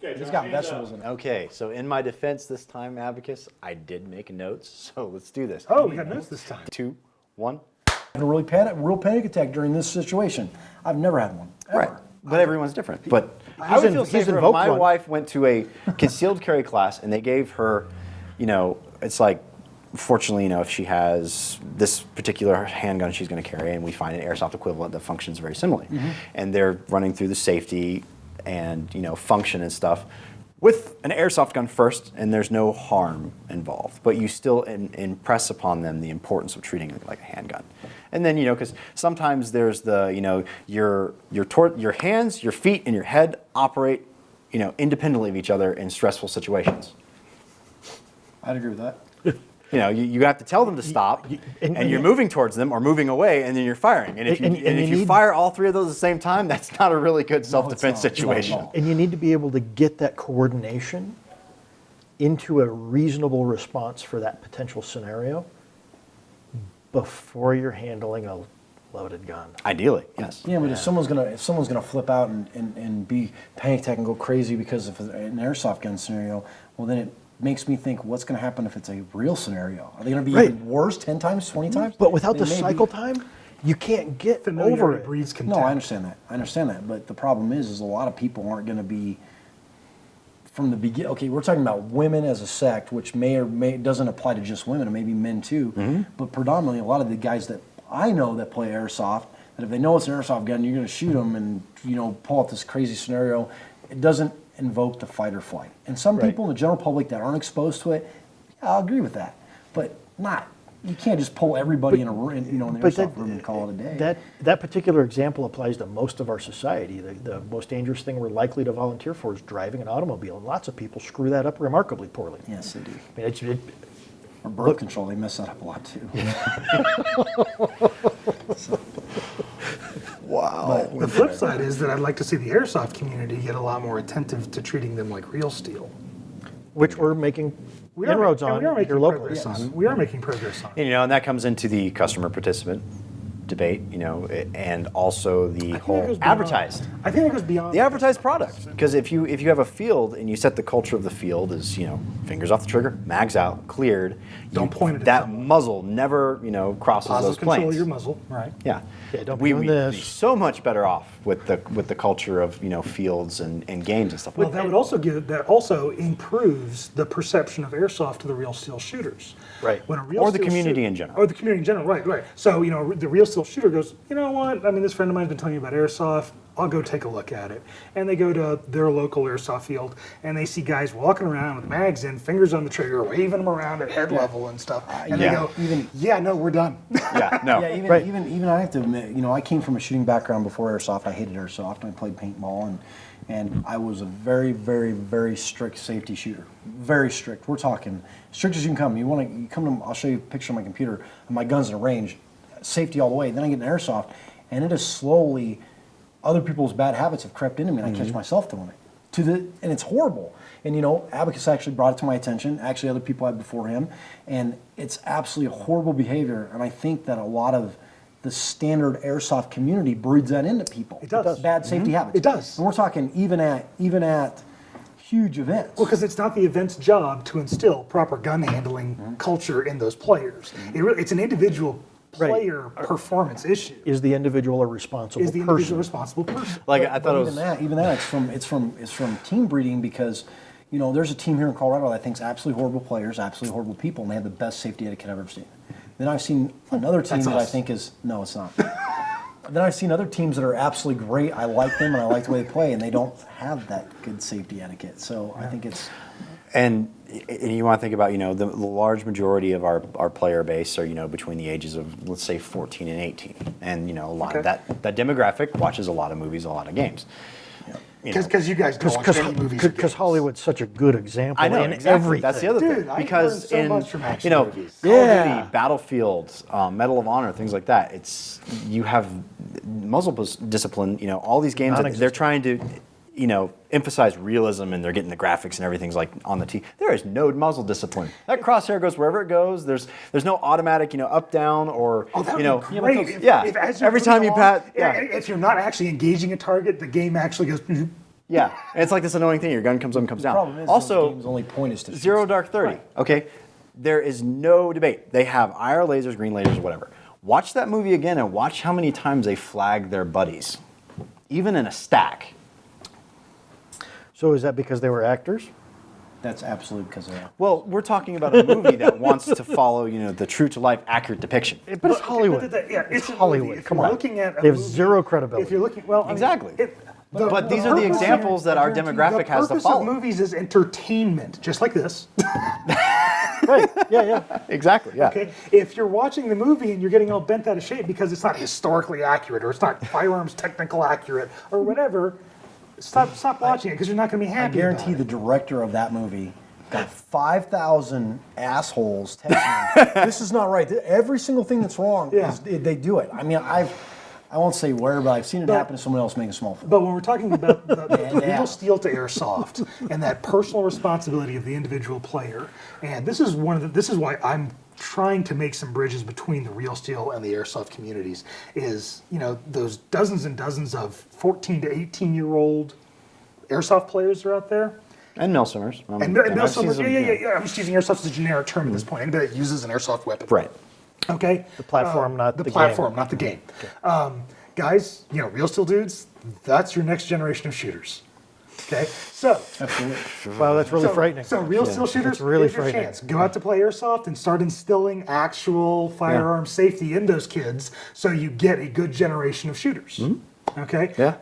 It's got vegetables in it. Okay, so in my defense this time, Abacus, I did make notes, so let's do this. Oh, we got notes this time. 2, 1. Having a real panic attack during this situation. I've never had one. Ever. Right, but everyone's different. But I He's would feel safer if invoked my one. wife went to a concealed carry class and they gave her, it's like, fortunately, if she has this particular handgun she's going to carry, and we find an airsoft equivalent that functions very similarly, and they're running through the safety and function and stuff with an airsoft gun first, and there's no harm involved, but you still impress upon them the importance of treating it like a handgun. And then because sometimes there's the your hands, your feet, and your head operate independently of each other in stressful situations. I'd agree with that. You have to tell them to stop, and you're moving towards them or moving away, and then you're firing. And if you fire all three of those at the same time, that's not a really good self-defense situation. And you need to be able to get that coordination into a reasonable response for that potential scenario before you're handling a loaded gun. Ideally, yes. Yeah, but if someone's gonna flip out and be panic attack and go crazy because of an airsoft gun scenario, well then it makes me think, what's going to happen if it's a real scenario? Are they going to be even worse, 10 times, 20 times? But without the cycle time, you can't get over it. Breeds contempt. No, I understand that. But the problem is a lot of people aren't going to be from the beginning. Okay, we're talking about women as a sect, which may or may doesn't apply to just women, or maybe men too. But predominantly, a lot of the guys that I know that play airsoft, that if they know it's an airsoft gun, you're going to shoot them and pull out this crazy scenario. It doesn't invoke the fight or flight. And some people in the general public that aren't exposed to it, yeah, I'll agree with that. But not. You can't just pull everybody in a room, in an airsoft room and call it a day. That particular example applies to most of our society. The most dangerous thing we're likely to volunteer for is driving an automobile, and lots of people screw that up remarkably poorly. Yes, they do. I mean, Or birth control, they mess that up a lot too. Wow. The flip side is that I'd like to see the airsoft community get a lot more attentive to treating them like real steel. which we're making inroads on here locally. We are making progress on. And that comes into the customer participant debate, and also the whole advertised. I think it goes beyond the advertised product. Because if you have a field and you set the culture of the field as fingers off the trigger, mags out, cleared. Don't point it at that someone. muzzle never crosses Positive those control planes. your muzzle, right? Yeah. Don't be doing this. We'd be so much better off with the culture of fields and games and stuff Well, like that that. would also improves the perception of airsoft to the real steel shooters. Right. When a real Or the steel community in general. Or the community in general, right. So the real steel shooter goes, you know what? I mean, this friend of mine's been telling me about airsoft. I'll go take a look at it. And they go to their local airsoft field, and they see guys walking around with mags in, fingers on the trigger, waving them around at head level and stuff. And they go, no, we're done. Yeah, no. Yeah, even I have to admit, I came from a shooting background before airsoft. I hated airsoft. I played paintball, and I was a very, very, very strict safety shooter. Very strict. We're talking strict as you can come. You come to, I'll show you a picture on my computer of my guns in a range, safety all the way. Then I get in airsoft, and it is slowly, other people's bad habits have crept into me, and I catch myself doing it. And it's horrible. And Abacus actually brought it to my attention. Actually, other people had before him, and it's absolutely a horrible behavior. And I think that a lot of the standard airsoft community breeds that into people. It does. Bad safety habits. It does. And we're talking even at huge events. Well, because it's not the event's job to instill proper gun handling culture in those players. It's an individual player performance issue. Is the individual a responsible Is the person? individual responsible person? I thought it was even that it's from team breeding, because there's a team here in Colorado that I think is absolutely horrible players, absolutely horrible people, and they have the best safety etiquette I've ever seen. Then I've seen another team that I think is no, it's not. Then I've seen other teams that are absolutely great. I like them and I like the way they play, and they don't have that good safety etiquette. So I think it's. And you want to think about, the large majority of our player base are, between the ages of, let's say, 14 and 18. And, a lot of that demographic watches a lot of movies, a lot of games. Because you guys don't watch any movies. Because Hollywood's such a good example I know, in exactly. everything. That's the other thing. Dude, I Because learned so in, much from action movies. Call of Duty, Battlefield, Medal of Honor, things like that, you have muzzle discipline, all these games, they're trying to, emphasize realism, and they're getting the graphics and everything's like on the tee. There is no muzzle discipline. That crosshair goes wherever it goes. There's no automatic, up, down, or That would be great. If as you're every time you moving along, pat, if you're not actually engaging a target, the game actually goes. Yeah, and it's like this annoying thing. Your gun comes up and comes down. Problem is, Also, those games only point is to shoot Zero stuff. Dark 30. Okay, there is no debate. They have IR lasers, green lasers, whatever. Watch that movie again and watch how many times they flag their buddies, even in a stack. So is that because they were actors? That's absolutely because of that. Well, we're talking about a movie that wants to follow, the true to life, accurate depiction. But it's Hollywood. It's a Hollywood. movie. If Come you're on. looking at a They have movie- zero credibility. If you're looking, well, I mean, Exactly. But these are the purpose- examples that our demographic has to The purpose follow. of movies is entertainment, just like this. Right. Yeah. Exactly. Yeah. Okay, if you're watching the movie and you're getting all bent out of shape because it's not historically accurate or it's not firearms technical accurate or whatever, stop watching it because you're not going to be I happy. guarantee about the director of that movie got 5,000 assholes texting him, this is not right. Every single thing that's wrong, Yeah. they do it. I mean, I won't say where, but I've seen it happen to someone else making a small film. But when we're talking about the Yeah. real steel to airsoft and that personal responsibility of the individual player, and this is why I'm trying to make some bridges between the real steel and the airsoft communities. Is those dozens and dozens of 14 to 18-year-old airsoft players are out there. And milsimers. And I've seen some- yeah. I'm just using airsoft as a generic term at this point. Anybody that uses an airsoft weapon. Right. Okay. The platform, not the game. platform, not the game. Guys, real steel dudes. That's your next generation of shooters. Okay. So. Absolutely. Wow, that's really frightening. So real steel shooters, That's really here's your frightening. chance. Go out to play airsoft and start instilling actual firearm safety in those kids, so you get a good generation of shooters. Okay. Yeah.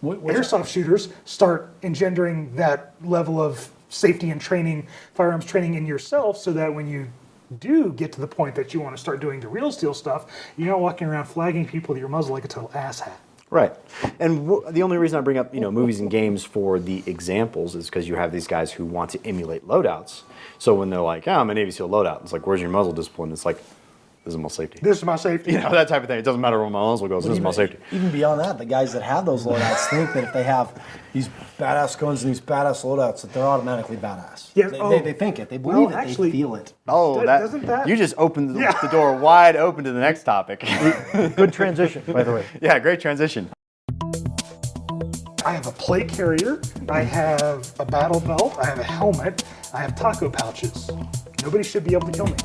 Airsoft shooters start engendering that level of safety and training, firearms training in yourself, so that when you do get to the point that you want to start doing the real steel stuff, you're not walking around flagging people with your muzzle like a total asshat. Right. And the only reason I bring up, movies and games for the examples is because you have these guys who want to emulate loadouts. So when they're like, I'm a Navy SEAL loadout, it's like, where's your muzzle discipline? It's like, this is my safety. This is my safety. That type of thing. It doesn't matter where my muzzle goes, this is my safety. Even beyond that, the guys that have those loadouts think that if they have these badass guns and these badass loadouts, that they're automatically badass. Yeah, They think it. They believe it. actually- They feel it. Oh, Doesn't that- you just opened the door wide open to the next topic. Good transition, by the way. Yeah, great transition. I have a plate carrier, I have a battle belt, I have a helmet, I have taco pouches. Nobody should be able to kill me.